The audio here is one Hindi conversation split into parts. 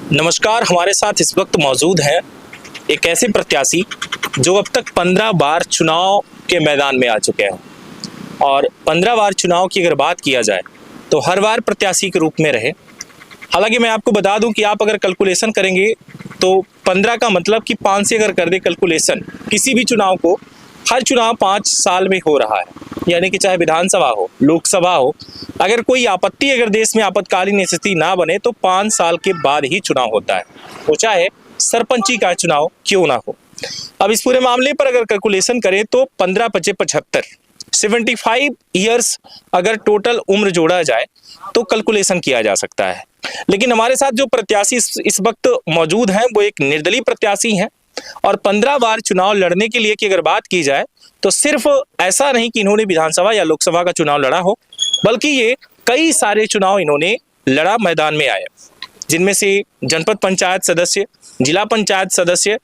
नमस्कार, हमारे साथ इस वक्त मौजूद हैं एक ऐसे प्रत्याशी जो अब तक 15 बार चुनाव के मैदान में आ चुके हैं और 15 बार चुनाव की अगर बात किया जाए तो हर बार प्रत्याशी के रूप में रहे। हालांकि मैं आपको बता दूं कि आप अगर कैलकुलेशन करेंगे तो 15 का मतलब कि 5 से अगर कर दे कैलकुलेशन किसी भी चुनाव को, हर चुनाव 5 साल में हो रहा है, यानी कि चाहे विधानसभा हो, लोकसभा हो, अगर कोई आपत्ति, अगर देश में आपातकालीन स्थिति ना बने तो 5 साल के बाद ही चुनाव होता है, वो चाहे सरपंची का चुनाव क्यों ना हो। अब इस पूरे मामले पर अगर कैलकुलेशन करें तो 15 × 75 75 ईयर्स अगर टोटल उम्र जोड़ा जाए तो कैलकुलेशन किया जा सकता है। लेकिन हमारे साथ जो प्रत्याशी इस वक्त मौजूद हैं वो एक निर्दलीय प्रत्याशी हैं और 15 बार चुनाव लड़ने के लिए की अगर बात की जाए तो सिर्फ ऐसा नहीं कि इन्होंने विधानसभा या लोकसभा का चुनाव लड़ा हो, बल्कि ये कई सारे चुनाव इन्होंने लड़ा, मैदान में आए, जिनमें से जनपद पंचायत सदस्य, जिला पंचायत सदस्य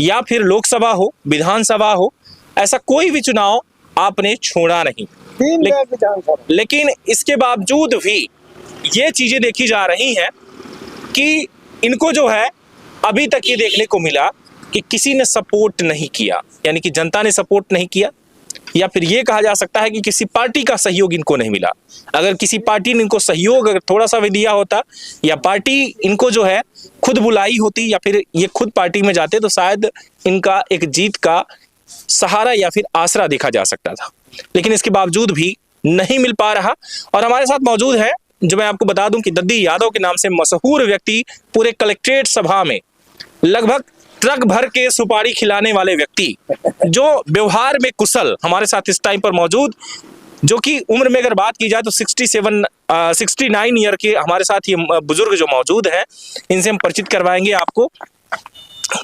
या फिर लोकसभा हो, विधानसभा हो, ऐसा कोई भी चुनाव आपने छोड़ा नहीं। लेकिन इसके बावजूद भी ये चीजें देखी जा रही हैं कि इनको जो है अभी तक ये देखने को मिला कि किसी ने सपोर्ट नहीं किया, यानी कि जनता ने सपोर्ट नहीं किया, या फिर ये कहा जा सकता है कि किसी पार्टी का सहयोग इनको नहीं मिला। अगर किसी पार्टी ने इनको सहयोग अगर थोड़ा सा भी दिया होता या पार्टी इनको जो है खुद बुलाई होती या फिर ये खुद पार्टी में जाते तो शायद इनका एक जीत का सहारा या फिर आसरा देखा जा सकता था। लेकिन इसके बावजूद भी नहीं मिल पा रहा। और हमारे साथ मौजूद है, जो मैं आपको बता दूं कि दद्दी यादव के नाम से मशहूर व्यक्ति, पूरे कलेक्ट्रेट सभा में लगभग ट्रक भर के सुपारी खिलाने वाले व्यक्ति, जो व्यवहार में कुशल, हमारे साथ इस टाइम पर मौजूद, जो कि उम्र में अगर बात की जाए तो 69 ईयर के हमारे साथ ये बुजुर्ग जो मौजूद हैं, इनसे हम परिचित करवाएंगे आपको।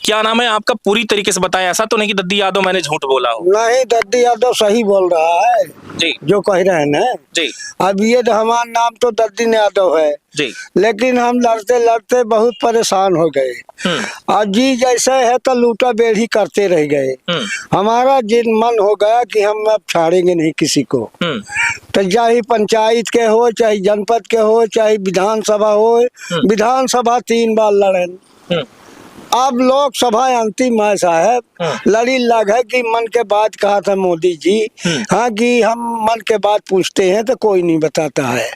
क्या नाम है आपका, पूरी तरीके से बताएं। ऐसा तो नहीं कि दद्दी यादव मैंने झूठ बोला हो? नहीं, दद्दी यादव सही बोल रहा है जी, जो कह रहे हैं ना जी। अब ये हमारा नाम तो दद्दी यादव है जी, लेकिन हम लड़ते लड़ते बहुत परेशान हो गए। आज जी जैसे है तो लूटा बेड़ी करते रह गए। हमारा जिन मन हो गया कि हम अब छाड़ेंगे नहीं किसी को, तो चाहे पंचायत के हो, चाहे जनपद के हो, चाहे विधानसभा हो। विधानसभा 3 बार लड़े, अब लोकसभा अंतिम है साहब। लड़ी लग है कि मन के बात कहा था मोदी जी, हाँ कि हम मन के बात पूछते हैं तो कोई नहीं बताता है,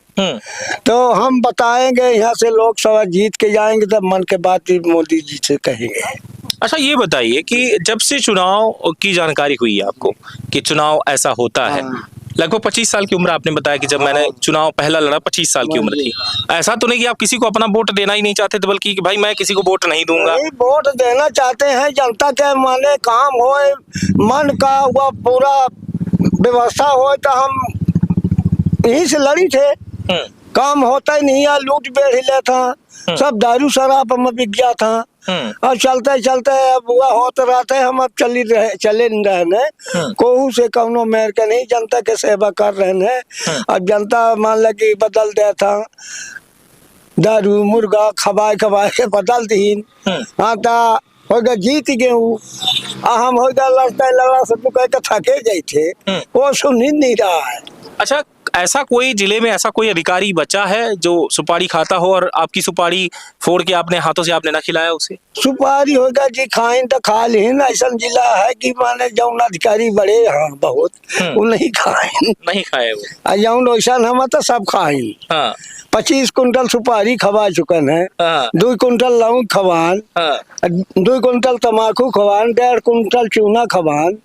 तो हम बताएंगे यहाँ से लोकसभा जीत के जाएंगे तब मन के बात भी मोदी जी से कहेंगे। अच्छा, ये बताइए कि जब से चुनाव की जानकारी हुई है आपको कि चुनाव ऐसा होता है, लगभग 25 साल की उम्र आपने बताया कि जब मैंने चुनाव पहला लड़ा 25 साल की उम्र थी। ऐसा तो नहीं कि आप किसी को अपना वोट देना ही नहीं चाहते थे, बल्कि कि भाई मैं किसी को वोट नहीं दूंगा? वोट देना चाहते हैं, जनता के माने काम हो, मन का हुआ पूरा व्यवस्था हो, तो हम यहीं से लड़ी थे। काम होता ही नहीं है, लूट बेड़ी लेता, सब दारू शराब में बिक गया था। और चलते चलते अब हुआ होते रहते हम अब चले नहीं रहे, कोहू से कौनो मेर के नहीं, जनता के सेवा कर रहे हैं। अब जनता मान लगी बदल दे था, दारू मुर्गा खबाए खबाए के बदल दीन। हाँ ता हो गया जीत गए, हम हो गया लड़ते लड़ा सब कह के थके गए थे, वो सुन ही नहीं रहा है। अच्छा, ऐसा कोई जिले में ऐसा कोई अधिकारी बचा है जो सुपारी खाता हो और आपकी सुपारी फोड़ के आपने हाथों से आपने ना खिलाया उसे? सुपारी होगा जी, खाइन तो खा लेन। ऐसा जिला है कि माने जौन अधिकारी बड़े हाँ बहुत, वो नहीं खाइन, नहीं खाए वो, जौन वैसा हम तो सब खाइन। हाँ। 25 कुंटल सुपारी खवा चुकन है, 2 कुंटल लौंग खवान, 2 कुंटल तम्बाकू खवान, 1.5 कुंटल चूना खवान।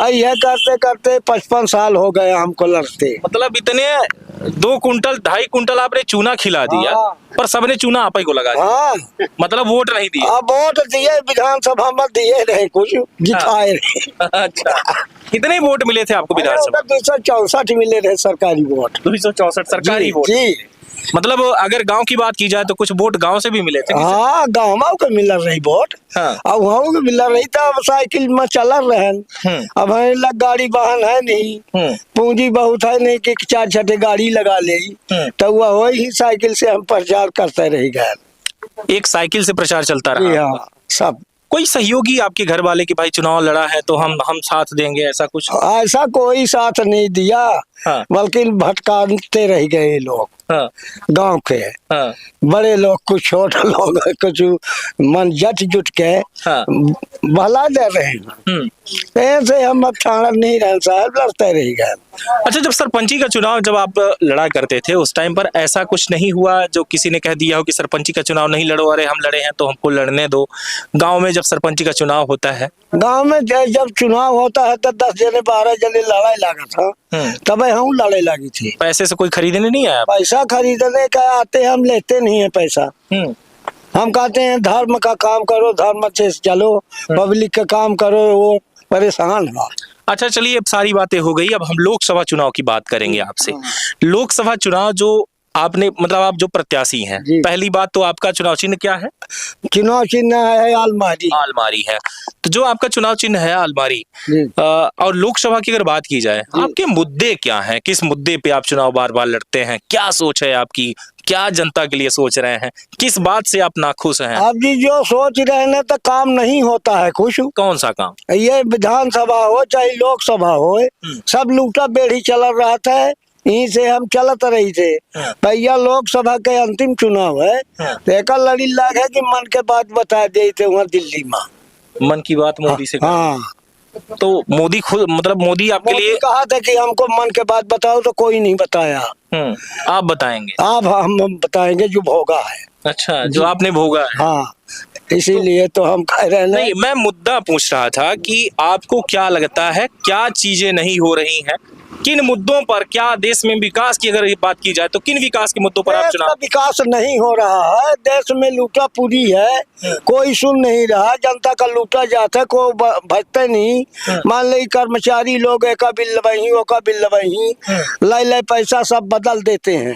यह करते करते 55 साल हो गए हमको लड़ते। मतलब इतने 2 कुंटल 2.5 कुंटल आपने चूना खिला दिया, पर सबने चूना आप ही को लगा दिया। मतलब वोट नहीं दिए? वोट दिए, विधानसभा में दिए रहे, कुछ जिताए रहे। अच्छा, कितने वोट मिले थे आपको विधानसभा? 264 मिले रहे सरकारी वोट। 264 सरकारी वोट जी। मतलब अगर गांव की बात की जाए तो कुछ वोट गांव से भी मिले थे? हाँ, गाँव को मिल रही वोट। अब वहाँ को मिल रही था, अब साइकिल में चल रहे। अब लग गाड़ी वाहन है नहीं, पूंजी बहुत है नहीं कि 4 गाड़ी लगा ले, तो वह वही साइकिल से हम प्रचार करते रह गए। एक साइकिल से प्रचार चलता रहा? सब कोई सहयोगी आपके घर वाले कि भाई चुनाव लड़ा है तो हम साथ देंगे, ऐसा कुछ? ऐसा कोई साथ नहीं दिया। हाँ। बल्कि भटकाते रह गए लोग। हाँ। गांव के हाँ। बड़े लोग, कुछ छोटे लोग, कुछ मन जट जुट के हाँ। बहला दे रहे हैं। ऐसे हम अब ठाड़ नहीं रहे साहब, लड़ते रह गए। अच्छा, जब सरपंची का चुनाव जब आप लड़ा करते थे उस टाइम पर ऐसा कुछ नहीं हुआ जो किसी ने कह दिया हो कि सरपंची का चुनाव नहीं लड़ो, अरे हम लड़े हैं तो हमको लड़ने दो? गांव में जब सरपंची का चुनाव होता है, गांव में जब चुनाव होता है तो 10 जने 12 जने लड़ाई लगा था, तब हम लड़ाई लगी थी। पैसे से कोई खरीदने नहीं आया? पैसा खरीदने का आते, हम लेते नहीं है पैसा। हम कहते हैं धर्म का काम करो, धर्म से चलो, पब्लिक का काम करो, वो परेशान है। अच्छा चलिए, अब सारी बातें हो गई, अब हम लोकसभा चुनाव की बात करेंगे आपसे। लोकसभा चुनाव जो आपने, मतलब आप जो प्रत्याशी हैं, पहली बात तो आपका चुनाव चिन्ह क्या है? चुनाव चिन्ह है आलमारी। आलमारी है। तो जो आपका चुनाव चिन्ह है आलमारी, और लोकसभा की अगर बात की जाए, आपके मुद्दे क्या हैं? किस मुद्दे पे आप चुनाव बार बार लड़ते हैं? क्या सोच है आपकी? क्या जनता के लिए सोच रहे हैं? किस बात से आप नाखुश हैं? अब जी जो सोच रहे हैं तो काम नहीं होता है कुछ। कौन सा काम? ये विधानसभा हो चाहे लोकसभा हो, सब लूटा बेड़ी चल रहा था, यहीं से हम चलत रही थे। भैया लोकसभा के अंतिम चुनाव है, तो एक लड़ी लाग है कि मन के बात बता दे थे वहाँ दिल्ली में। मन की बात मोदी से? हाँ। तो मोदी खुद, मतलब मोदी आपके लिए कहा था कि हमको मन के बात बताओ, तो कोई नहीं बताया। आप बताएंगे? आप हम बताएंगे जो भोगा है। अच्छा, जो आपने भोगा है। हाँ, इसीलिए तो हम कह रहे हैं। नहीं, मैं मुद्दा पूछ रहा था कि आपको क्या लगता है, क्या चीजें नहीं हो रही हैं, किन मुद्दों पर, क्या देश में विकास की अगर बात की जाए तो किन विकास के मुद्दों पर आप चुनाव? विकास नहीं हो रहा है, देश में लूटा पूरी है, कोई सुन नहीं रहा, जनता का लूटा जाता है, कोई भजते नहीं। मान ली कर्मचारी लोग एक बिल वही, वो का बिल वही, ले पैसा सब बदल देते हैं।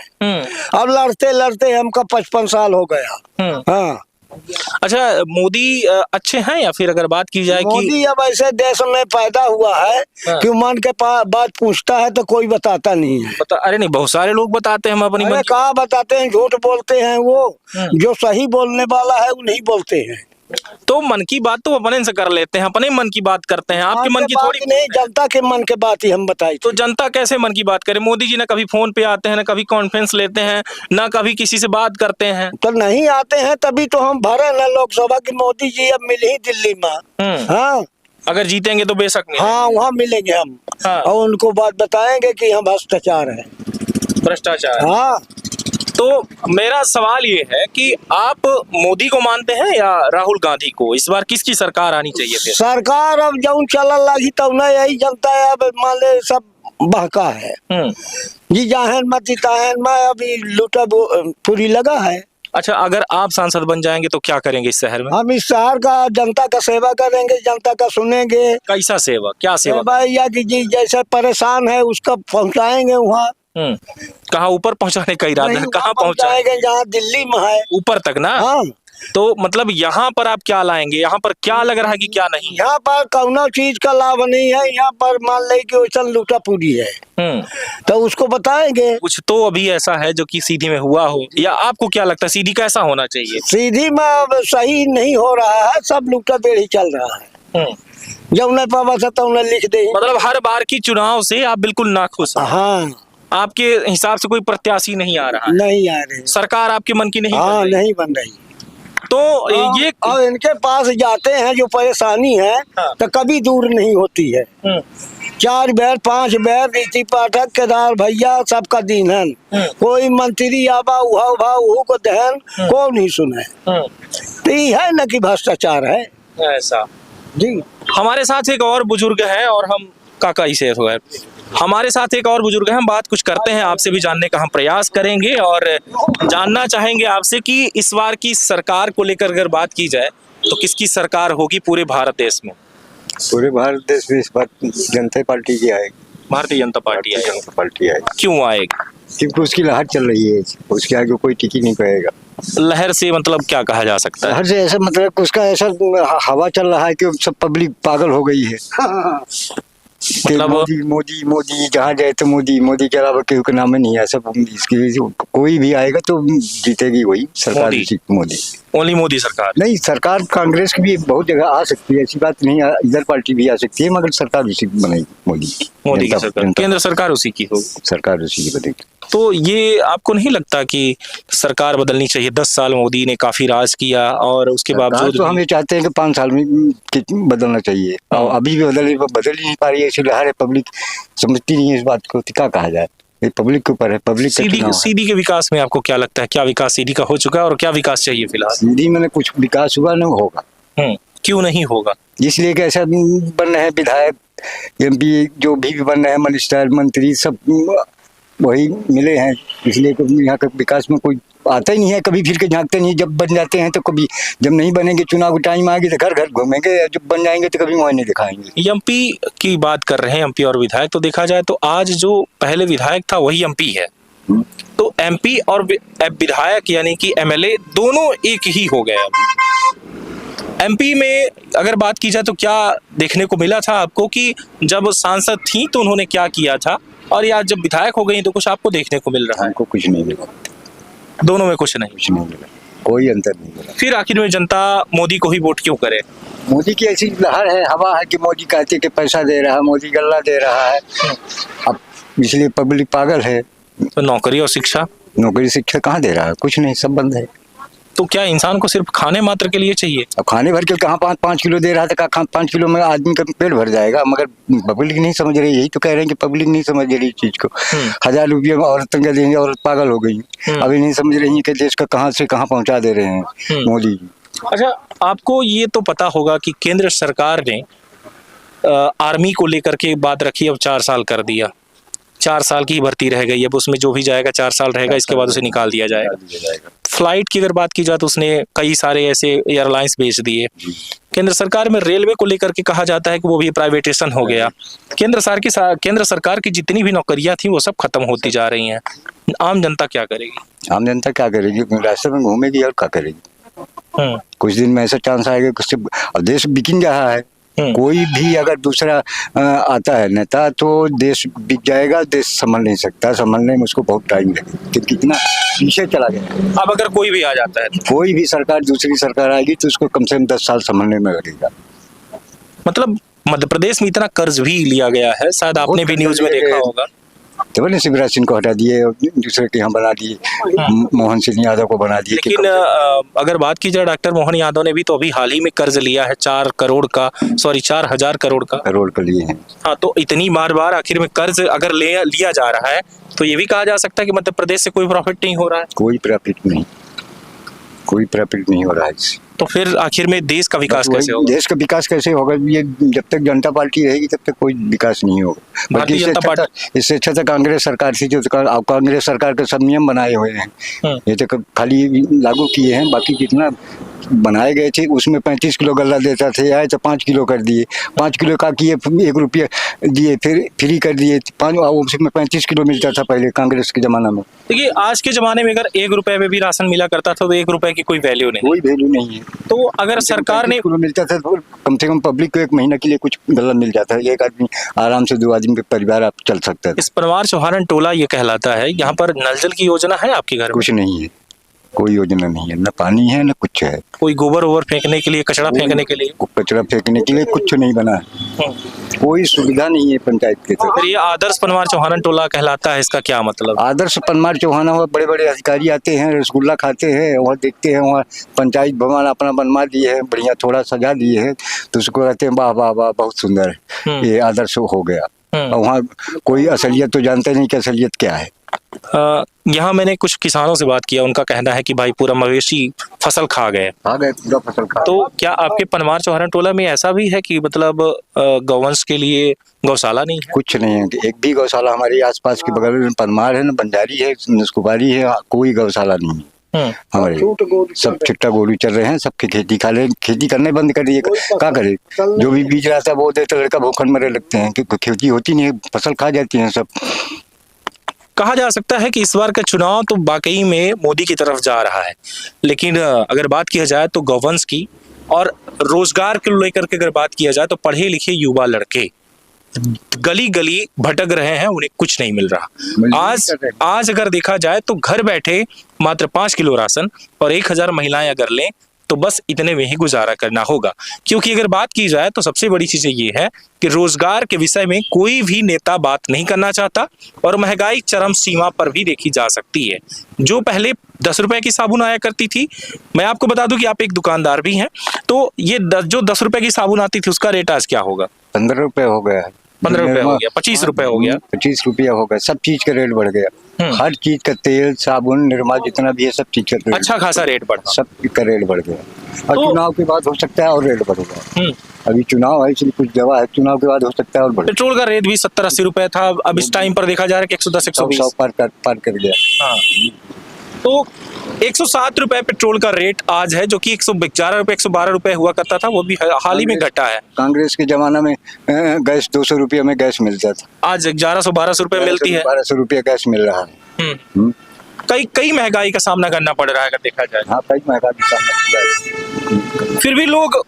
अब लड़ते लड़ते हमका 55 साल हो गया। हाँ। अच्छा, मोदी अच्छे हैं, या फिर अगर बात की जाए मोदी कि अब ऐसे देश में पैदा हुआ है कि मन के बात पूछता है तो कोई बताता नहीं है। अरे नहीं, बहुत सारे लोग बताते हैं, हम अपनी मन की कहा बताते हैं, झूठ बोलते हैं। वो जो सही बोलने वाला है वो नहीं बोलते हैं। तो मन की बात तो अपने से कर लेते हैं, अपने मन की बात करते हैं, आपके मन की थोड़ी नहीं, जनता के मन के बात ही हम बताई। तो जनता कैसे मन की बात करे? मोदी जी ना कभी फोन पे आते हैं, ना कभी कॉन्फ्रेंस लेते हैं, ना कभी किसी से बात करते हैं। तो नहीं आते हैं तभी तो हम भरे ना लोकसभा की। मोदी जी अब मिले ही दिल्ली में। हाँ, अगर जीतेंगे तो बेशक मिलेंगे। हाँ, वहाँ मिलेंगे हम। हाँ। और उनको बात बताएंगे कि हम भ्रष्टाचार है। भ्रष्टाचार? हाँ। तो मेरा सवाल ये है कि आप मोदी को मानते हैं या राहुल गांधी को? इस बार किसकी सरकार आनी चाहिए फिर? सरकार अब जब चल लगी तब न यही जनता है, अब मान ले सब बहका है जी, जाहन मत ताहन में अभी लूटा पूरी लगा है। अच्छा, अगर आप सांसद बन जाएंगे तो क्या करेंगे इस शहर में? हम इस शहर का जनता का सेवा करेंगे, जनता का सुनेंगे। कैसा सेवा? क्या सेवा? भैया कि जी जैसे परेशान है उसका पहुंचाएंगे वहाँ। कहाँ ऊपर पहुंचाने का इरादा है? कहाँ पहुंचाएंगे? जहाँ दिल्ली में है, ऊपर तक ना। हाँ। तो मतलब यहाँ पर आप क्या लाएंगे? यहाँ पर क्या लग रहा है कि क्या नहीं? यहाँ पर कौनो चीज का लाभ नहीं है। यहाँ पर मान ले कि वैसा लूटा पूरी है, तो उसको बताएंगे। कुछ तो अभी ऐसा है जो कि सीधी में हुआ हो, या आपको क्या लगता है सीधी कैसा होना चाहिए? सीधी में अब सही नहीं हो रहा है, सब लूटा बेड़ी चल रहा है। जब उन्हें पावा था तो उन्हें लिख दे। मतलब हर बार की चुनाव से आप बिल्कुल नाखुश हैं? हाँ। आपके हिसाब से कोई प्रत्याशी नहीं आ रहा है? नहीं आ रही। सरकार आपके मन की नहीं? हाँ, नहीं बन रही। तो ये और इनके पास जाते हैं जो परेशानी है, हाँ। तो कभी दूर नहीं होती है। 4 बार 5 बार रीति पाठक केदार भैया सबका दिन है, कोई मंत्री आबा उहा को दहन को नहीं सुने। तो ये है न कि भ्रष्टाचार है ऐसा जी। हमारे साथ एक और बुजुर्ग है, और हम काका ही से है, हमारे साथ एक और बुजुर्ग हैं, हम बात कुछ करते हैं, आपसे भी जानने का हम प्रयास करेंगे और जानना चाहेंगे आपसे कि इस बार की सरकार को लेकर अगर बात की जाए तो किसकी सरकार होगी पूरे भारत देश में? पूरे भारत देश में इस बार जनता पार्टी की आएगी। भारतीय जनता पार्टी आएगी। जनता पार्टी आएगी। क्यों आएगी? क्योंकि उसकी लहर चल रही है, उसके आगे कोई टिक ही नहीं पाएगा। लहर से मतलब क्या कहा जा सकता है? लहर से ऐसा मतलब उसका ऐसा हवा चल रहा है कि सब पब्लिक पागल हो गई है। मतलब मोदी मोदी मोदी जहाँ जाए तो मोदी मोदी के अलावा केहू का नाम ही नहीं है। सब इसकी कोई भी आएगा तो जीतेगी वही सरकार। मोदी। मोदी ओनली मोदी सरकार। नहीं, सरकार कांग्रेस की भी बहुत जगह आ सकती है, ऐसी बात नहीं है, इधर पार्टी भी आ सकती है, मगर सरकार उसी की बनेगी, मोदी की। मोदी की सरकार, केंद्र सरकार उसी की होगी, सरकार उसी की बनेगी। तो ये आपको नहीं लगता कि सरकार बदलनी चाहिए? 10 साल मोदी ने काफी राज किया और उसके बावजूद तो हम ये चाहते हैं कि 5 साल में बदलना चाहिए, और अभी भी बदल ही नहीं पा रही है, इसलिए हर पब्लिक समझती नहीं है इस बात को। क्या कहा जाए, ये पब्लिक के ऊपर है। पब्लिक सीडी के विकास में आपको क्या लगता है, क्या विकास सीडी का हो चुका है और क्या विकास चाहिए फिलहाल? सीडी में कुछ विकास हुआ नहीं होगा। क्यों नहीं होगा? इसलिए कि ऐसा बन रहे हैं विधायक, एमपी जो भी बन रहे हैं, मिनिस्टर मंत्री सब वही मिले हैं, इसलिए यहाँ का विकास में कोई आता ही नहीं है। कभी फिर के झांकते नहीं, जब बन जाते हैं तो कभी, जब नहीं बनेंगे चुनाव का टाइम आएगी तो घर घर घूमेंगे, जब बन जाएंगे तो कभी मुँह नहीं दिखाएंगे। एमपी की बात कर रहे हैं, एमपी और विधायक, तो देखा जाए तो आज जो पहले विधायक था वही एमपी है, तो एमपी और विधायक यानी कि एमएलए दोनों एक ही हो गए। एमपी में अगर बात की जाए तो क्या देखने को मिला था आपको कि जब सांसद थी तो उन्होंने क्या किया था, और आज जब विधायक हो गई तो कुछ आपको देखने को मिल रहा है? हमको कुछ नहीं मिला, दोनों में कुछ नहीं मिला, कोई अंतर नहीं मिला। फिर आखिर में जनता मोदी को ही वोट क्यों करे? मोदी की ऐसी लहर है, हवा है कि मोदी कहते कि पैसा दे रहा है, मोदी गल्ला दे रहा है, अब इसलिए पब्लिक पागल है। तो नौकरी और शिक्षा, नौकरी शिक्षा कहाँ दे रहा है? कुछ नहीं, सब बंद है। तो क्या इंसान को सिर्फ खाने मात्र के लिए चाहिए? अब खाने भर के कहाँ 5 किलो दे रहा था, 5 किलो में आदमी का पेट भर जाएगा, मगर पब्लिक नहीं समझ रही। यही तो कह रहे हैं कि पब्लिक नहीं समझ रही इस चीज को। 1000 रुपये में औरत तंग देंगे, औरत पागल हो गई। अभी नहीं समझ रही है कि देश का कहाँ से कहाँ पहुँचा दे रहे हैं मोदी जी। अच्छा, आपको ये तो पता होगा कि केंद्र सरकार ने आर्मी को लेकर के बात रखी, अब 4 साल कर दिया, 4 साल की भर्ती रह गई। अब उसमें जो भी जाएगा 4 साल रहेगा, इसके बाद उसे निकाल दिया जाएगा। फ्लाइट की अगर बात की जाए तो उसने कई सारे ऐसे एयरलाइंस बेच दिए। केंद्र सरकार में रेलवे को लेकर के कहा जाता है कि वो भी प्राइवेटेशन हो गया। केंद्र सरकार की जितनी भी नौकरियां थी वो सब खत्म होती जा रही हैं। आम जनता क्या करेगी? आम जनता क्या करेगी? रास्ते में घूमेगी और क्या करेगी? कुछ दिन में ऐसा चांस आएगा कि देश बिकिन रहा है। कोई भी अगर दूसरा आता है नेता तो देश बिक जाएगा, देश संभल नहीं सकता, संभलने में उसको बहुत टाइम लगेगा, कि कितना पीछे चला गया। अब अगर कोई भी आ जाता है, कोई भी सरकार, दूसरी सरकार आएगी तो उसको कम से कम 10 साल संभलने में लगेगा। मतलब मध्य प्रदेश में इतना कर्ज भी लिया गया है, शायद आपने भी न्यूज में देखा होगा। तो मैंने शिवराज सिंह को हटा दिए और दूसरे के यहाँ बना दिए, मोहन सिंह यादव को बना दिए। लेकिन अगर बात की जाए, डॉक्टर मोहन यादव ने भी तो अभी हाल ही में कर्ज लिया है 4 हजार करोड़ का लिए हैं। हाँ, तो इतनी बार आखिर में कर्ज अगर लिया जा रहा है तो ये भी कहा जा सकता है कि मध्य प्रदेश से कोई प्रॉफिट नहीं हो रहा है। कोई प्रॉफिट नहीं हो रहा है इससे। तो फिर आखिर में देश का विकास कैसे होगा? देश का विकास कैसे होगा? ये जब तक जनता पार्टी रहेगी तब तक कोई विकास नहीं होगा। भारतीय जनता पार्टी, इससे अच्छा था कांग्रेस सरकार थी, जो कांग्रेस सरकार के सब नियम बनाए हुए हैं, ये तो खाली लागू किए हैं। बाकी जितना बनाए गए थे उसमें 35 किलो गल्ला देता थे, आए तो 5 किलो कर दिए। 5 किलो का किए, 1 रुपया दिए, फिर फ्री कर दिए। 35 किलो मिलता था पहले कांग्रेस के जमाना में। देखिए, आज के जमाने में अगर 1 रुपए में भी राशन मिला करता था तो 1 रुपए की कोई वैल्यू नहीं है। तो अगर सरकार ने मिलता था तो कम से कम पब्लिक को 1 महीना के लिए कुछ गल्ला मिल जाता है। 1 आदमी आराम से 2 आदमी के परिवार आप चल सकता है। इस परिवार चौहान टोला ये कहलाता है, यहाँ पर नल जल की योजना है आपके घर में? कुछ नहीं है, कोई योजना नहीं है, न पानी है न कुछ है। कोई गोबर फेंकने के लिए, कचरा फेंकने के लिए? कचरा फेंकने के लिए कुछ नहीं बना है, कोई सुविधा नहीं है पंचायत की तरफ। फिर ये आदर्श पनवार चौहान टोला कहलाता है, इसका क्या मतलब? आदर्श पनवार चौहान, वहाँ बड़े बड़े अधिकारी आते हैं, रसगुल्ला खाते हैं, वहाँ देखते हैं, वहाँ पंचायत भवन अपना बनवा दिए है, बढ़िया थोड़ा सजा दिए है, तो उसको कहते हैं वाह वाह वाह बहुत सुंदर है, ये आदर्श हो गया। और वहाँ कोई असलियत तो जानते नहीं कि असलियत क्या है। यहाँ मैंने कुछ किसानों से बात किया, उनका कहना है कि भाई पूरा मवेशी फसल खा गए पूरा फसल खा। तो क्या आपके पनवार चौहान टोला में ऐसा भी है कि मतलब गौवंश के लिए गौशाला नहीं है? कुछ नहीं है, एक भी गौशाला हमारे आसपास के बगल में पनवार है, न बंजारी है, नस्कुबारी है, कोई गौशाला नहीं है हमारे। सब चिट्टा गोरू चल रहे हैं, सबके खेती करने बंद कर दिए। क्या करे? जो भी बीज रहा था वो देते, लड़का भूखन मरे लगते हैं, क्योंकि खेती होती नहीं है, फसल खा जाती है सब। कहा जा सकता है कि इस बार का चुनाव तो वाकई में मोदी की तरफ जा रहा है, लेकिन अगर बात किया जाए तो गौवंश की और रोजगार को लेकर के अगर बात किया जाए तो पढ़े लिखे युवा लड़के गली गली भटक रहे हैं, उन्हें कुछ नहीं मिल रहा। आज अगर देखा जाए तो घर बैठे मात्र 5 किलो राशन और 1000 महिलाएं अगर लें तो बस इतने में ही गुजारा करना होगा। क्योंकि अगर बात की जाए तो सबसे बड़ी चीज ये है कि रोजगार के विषय में कोई भी नेता बात नहीं करना चाहता और महंगाई चरम सीमा पर भी देखी जा सकती है। जो पहले 10 रुपए की साबुन आया करती थी, मैं आपको बता दूं कि आप एक दुकानदार भी हैं, तो ये जो 10 रुपए की साबुन आती थी उसका रेट आज क्या होगा? 15 रुपए हो गया है, 15 रुपए हो गया, 25 रुपए हो गया, 25 रुपया हो गया। सब चीज का रेट बढ़ गया, हर चीज का तेल साबुन निरमा जितना भी है सब चीज का रेट अच्छा खासा रेट बढ़ा, सब का रेट बढ़ गया। और चुनाव के बाद हो सकता है और रेट बढ़ेगा। अभी चुनाव है इसलिए कुछ दवा है, चुनाव के बाद हो सकता है और बढ़ेगा। पेट्रोल का रेट भी 70-80 रुपए था, अब इस टाइम पर देखा जा रहा है कि 110-120 पार कर गया। हाँ, तो 107 रुपए पेट्रोल का रेट आज है, जो कि 111 रुपए 112 रुपए हुआ करता था, वो भी हाल ही में घटा है। कांग्रेस के जमाना में गैस 200 रुपये में गैस मिलता था, आज 1100-1200 रुपए मिलती है, 1200 रुपये गैस मिल रहा है। कई महंगाई का सामना करना पड़ रहा है अगर देखा जाए। हाँ, कई महंगाई का सामना। फिर भी लोग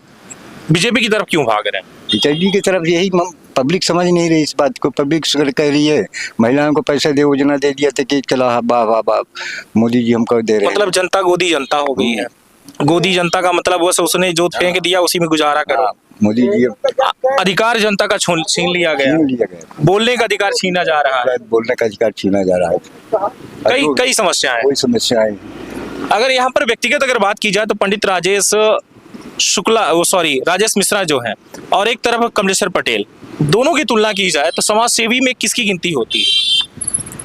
बीजेपी की तरफ क्यों भाग रहे हैं? बीजेपी की तरफ यही पब्लिक समझ नहीं रही इस बात को। पब्लिक कह रही है महिलाओं को पैसा दे, योजना दे दिया कि चला वाह वाह वाह मोदी जी हमको दे रहे हैं। मतलब जनता गोदी जनता हो गई है। गोदी जनता का मतलब बस उसने जो फेंक दिया उसी में गुजारा करो। मोदी जी अधिकार जनता का छीन लिया गया, बोलने का अधिकार छीना जा रहा है, बोलने का अधिकार छीना जा रहा है। कई समस्याएं, कोई समस्याएं। अगर यहाँ पर व्यक्तिगत अगर बात की जाए तो पंडित राजेश मिश्रा जो हैं और एक तरफ कमलेश्वर पटेल, दोनों की तुलना की जाए तो समाज सेवी में किसकी गिनती होती है?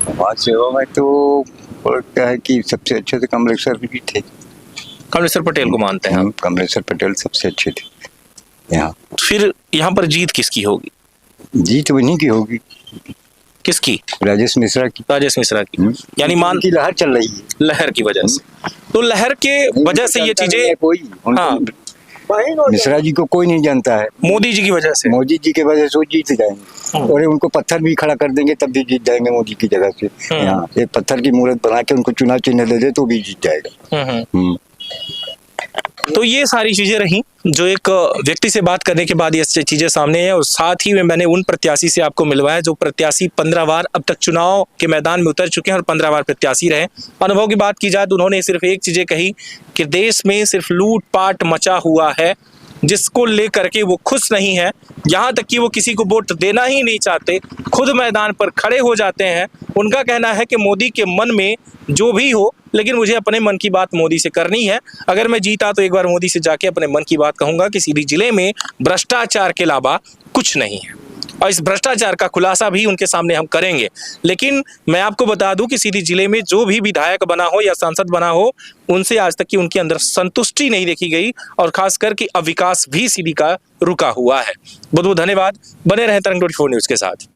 समाज सेवा में तो क्या है कि सबसे अच्छे तो कमलेश्वर भी थे। कमलेश्वर पटेल को मानते हैं हम? कमलेश्वर पटेल सबसे अच्छे थे यहाँ। फिर यहाँ पर जीत किसकी होगी? जीत उन्हीं की होगी। किसकी? राजेश मिश्रा की। राजेश मिश्रा की, यानी मान की लहर चल रही है, लहर की वजह से। तो लहर के वजह से ये चीजें कोई, हाँ, मिश्रा जी को कोई नहीं जानता है। मोदी जी की वजह से, मोदी जी की वजह से वो जीत जाएंगे और उनको पत्थर भी खड़ा कर देंगे तब भी जीत जाएंगे मोदी की जगह से। यहाँ एक पत्थर की मूर्त बना के उनको चुनाव चिन्ह दे दे तो भी जीत जाएगा। तो ये सारी चीजें रही जो एक व्यक्ति से बात करने के बाद ये चीजें सामने है। और साथ ही में मैंने उन प्रत्याशी से आपको मिलवाया जो प्रत्याशी 15 बार अब तक चुनाव के मैदान में उतर चुके हैं और 15 बार प्रत्याशी रहे। अनुभव की बात की जाए तो उन्होंने सिर्फ एक चीजें कही कि देश में सिर्फ लूटपाट मचा हुआ है, जिसको लेकर के वो खुश नहीं है। यहाँ तक कि वो किसी को वोट देना ही नहीं चाहते, खुद मैदान पर खड़े हो जाते हैं। उनका कहना है कि मोदी के मन में जो भी हो, लेकिन मुझे अपने मन की बात मोदी से करनी है। अगर मैं जीता तो एक बार मोदी से जाके अपने मन की बात कहूंगा कि सीधी जिले में भ्रष्टाचार के अलावा कुछ नहीं है, और इस भ्रष्टाचार का खुलासा भी उनके सामने हम करेंगे। लेकिन मैं आपको बता दूं कि सीधी जिले में जो भी विधायक बना हो या सांसद बना हो, उनसे आज तक की उनके अंदर संतुष्टि नहीं देखी गई और खासकर कि अब विकास भी सीधी का रुका हुआ है। बहुत बहुत धन्यवाद, बने रहें तरंग 24 न्यूज के साथ।